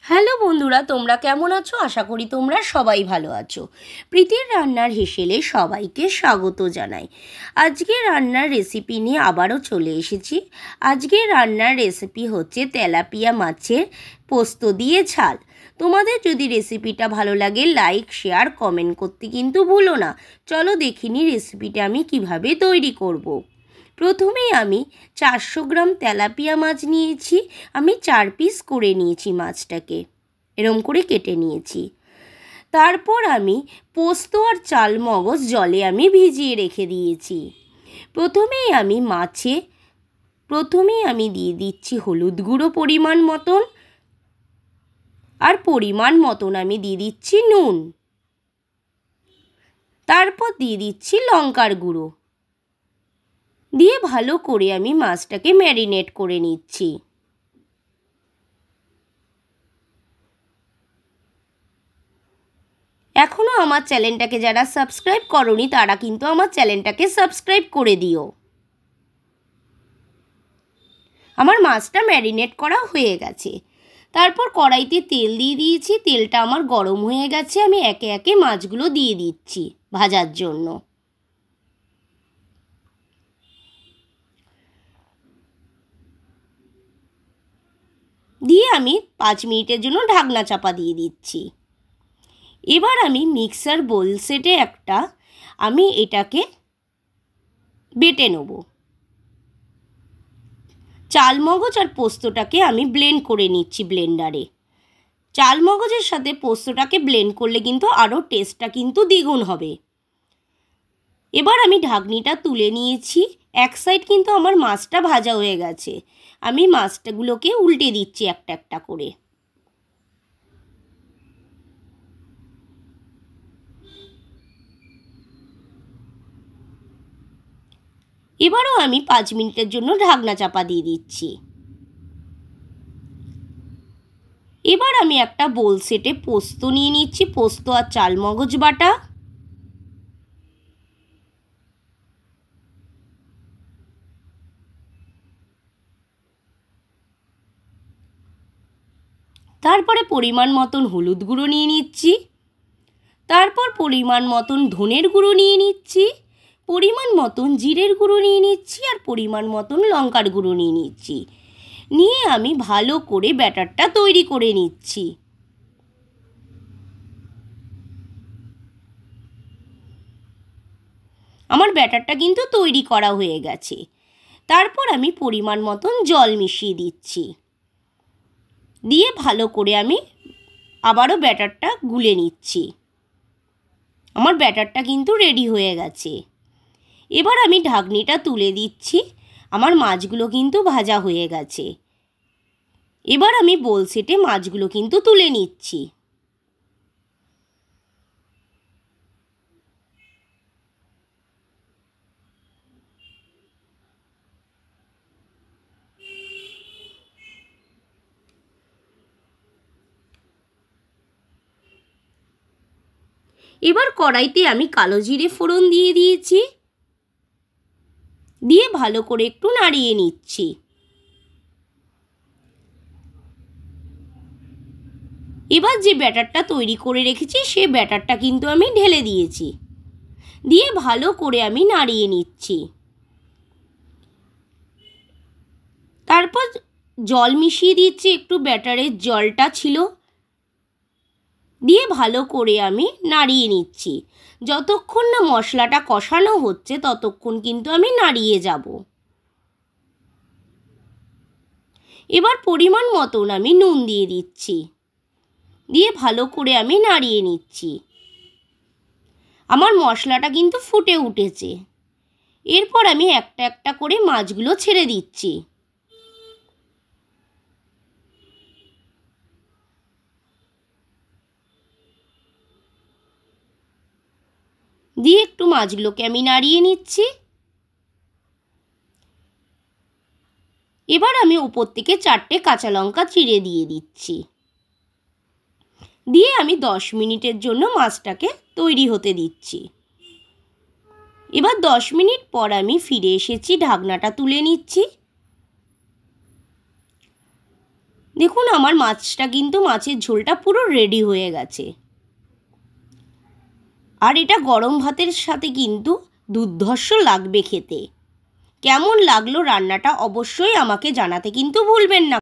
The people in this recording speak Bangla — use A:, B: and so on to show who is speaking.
A: হ্যালো বন্ধুরা, তোমরা কেমন আছো? আশা করি তোমরা সবাই ভালো আছো। প্রীতির রান্নার হেসেলে সবাইকে স্বাগত জানাই। আজকের রান্নার রেসিপি নিয়ে আবারও চলে এসেছি। আজকের রান্নার রেসিপি হচ্ছে তেলাপিয়া মাছের পোস্ত দিয়ে ঝাল। তোমাদের যদি রেসিপিটা ভালো লাগে লাইক, শেয়ার, কমেন্ট করতে কিন্তু ভুলো না। চলো দেখিনি রেসিপিটা আমি কিভাবে তৈরি করব। প্রথমেই আমি 400 গ্রাম তেলাপিয়া মাছ নিয়েছি। আমি 4 পিস করে নিয়েছি মাছটাকে, এরম করে কেটে নিয়েছি। তারপর আমি পোস্ত আর চাল মগজ জলে আমি ভিজিয়ে রেখে দিয়েছি। প্রথমেই আমি দিয়ে দিচ্ছি হলুদ গুঁড়ো পরিমাণ মতন, আর পরিমাণ মতন আমি দিয়ে দিচ্ছি নুন। তারপর দিয়ে দিচ্ছি লঙ্কার গুঁড়ো, দিয়ে ভালো করে আমি মাছটাকে ম্যারিনেট করে নিচ্ছি। এখনও আমার চ্যানেলটাকে যারা সাবস্ক্রাইব করোনি তারা কিন্তু আমার চ্যানেলটাকে সাবস্ক্রাইব করে দিও। আমার মাছটা ম্যারিনেট করা হয়ে গেছে। তারপর কড়াইতে তেল দিয়ে দিয়েছি। তেলটা আমার গরম হয়ে গেছে। আমি একে একে মাছগুলো দিয়ে দিচ্ছি ভাজার জন্য। দিয়ে আমি 5 মিনিটের জন্য ঢাকনা চাপা দিয়ে দিচ্ছি। এবার আমি মিক্সার বোল সেটে আমি এটাকে বেটে নেব। চাল মগজ আর পোস্তটাকে আমি ব্লেন্ড করে নিচ্ছি ব্লেন্ডারে। চাল মগজের সাথে পোস্তটাকে ব্লেন্ড করলে কিন্তু আরও টেস্টটা কিন্তু দ্বিগুণ হবে। এবার আমি ঢাকনিটা তুলে নিয়েছি। এক সাইড কিন্তু আমার মাছটা ভাজা হয়ে গেছে। আমি মাছটাগুলোকে উল্টে দিচ্ছি একটা একটা করে। এবারও আমি 5 মিনিটের জন্য ঢাকনা চাপা দিয়ে দিচ্ছি। এবার আমি একটা বোল সেটে পোস্ত নিয়ে নিচ্ছি, পোস্ত আর চাল মগজ বাটা। তারপরে পরিমাণ মতন হলুদ গুঁড়ো নিয়ে নিচ্ছি। তারপর পরিমাণ মতন ধনের গুঁড়ো নিয়ে নিচ্ছি, পরিমাণ মতন জিরের গুঁড়ো নিয়ে নিচ্ছি, আর পরিমাণ মতন লঙ্কার গুঁড়ো নিয়ে নিচ্ছি। নিয়ে আমি ভালো করে ব্যাটারটা তৈরি করে নিচ্ছি। আমার ব্যাটারটা কিন্তু তৈরি করা হয়ে গেছে। তারপর আমি পরিমাণ মতন জল মিশিয়ে দিচ্ছি। দিয়ে ভালো করে আমি আবারও ব্যাটারটা গুলে নিচ্ছি। আমার ব্যাটারটা কিন্তু রেডি হয়ে গেছে। এবার আমি ঢাকনিটা তুলে দিচ্ছি। আমার মাছগুলো কিন্তু ভাজা হয়ে গেছে। এবার আমি বোল সেটে মাছগুলো কিন্তু তুলে নিচ্ছি। এবার কড়াইতে আমি কালো জিরে ফোড়ন দিয়ে দিয়েছি। দিয়ে ভালো করে একটু নাড়িয়ে নিচ্ছি। এবার যে ব্যাটারটা তৈরি করে রেখেছি সে ব্যাটারটা কিন্তু আমি ঢেলে দিয়েছি। দিয়ে ভালো করে আমি নাড়িয়ে নিচ্ছি। তারপর জল মিশিয়ে দিচ্ছি, একটু ব্যাটারের জলটা ছিল। দিয়ে ভালো করে আমি নাড়িয়ে নিচ্ছি। যতক্ষণ না মশলাটা কষানো হচ্ছে ততক্ষণ কিন্তু আমি নাড়িয়ে যাব। এবার পরিমাণ মতন আমি নুন দিয়ে দিচ্ছি। দিয়ে ভালো করে আমি নাড়িয়ে নিচ্ছি। আমার মশলাটা কিন্তু ফুটে উঠেছে। এরপর আমি একটা একটা করে মাছগুলো ছেড়ে দিচ্ছি। দিয়ে একটু মাছগুলোকে আমি নাড়িয়ে নিচ্ছি। এবার আমি উপর থেকে 4টে কাঁচা লঙ্কা চিড়ে দিয়ে দিচ্ছি। দিয়ে আমি 10 মিনিটের জন্য মাছটাকে তৈরি হতে দিচ্ছি। এবার 10 মিনিট পর আমি ফিরে এসেছি। ঢাকনাটা তুলে নিচ্ছি। দেখুন আমার মাছটা কিন্তু মাছের ঝোলটা পুরো রেডি হয়ে গেছে। আর এটা গরম ভাতের সাথে কিন্তু দুর্ধর্ষ লাগবে খেতে। কেমন লাগলো রান্নাটা অবশ্যই আমাকে জানাতে কিন্তু ভুলবেন না।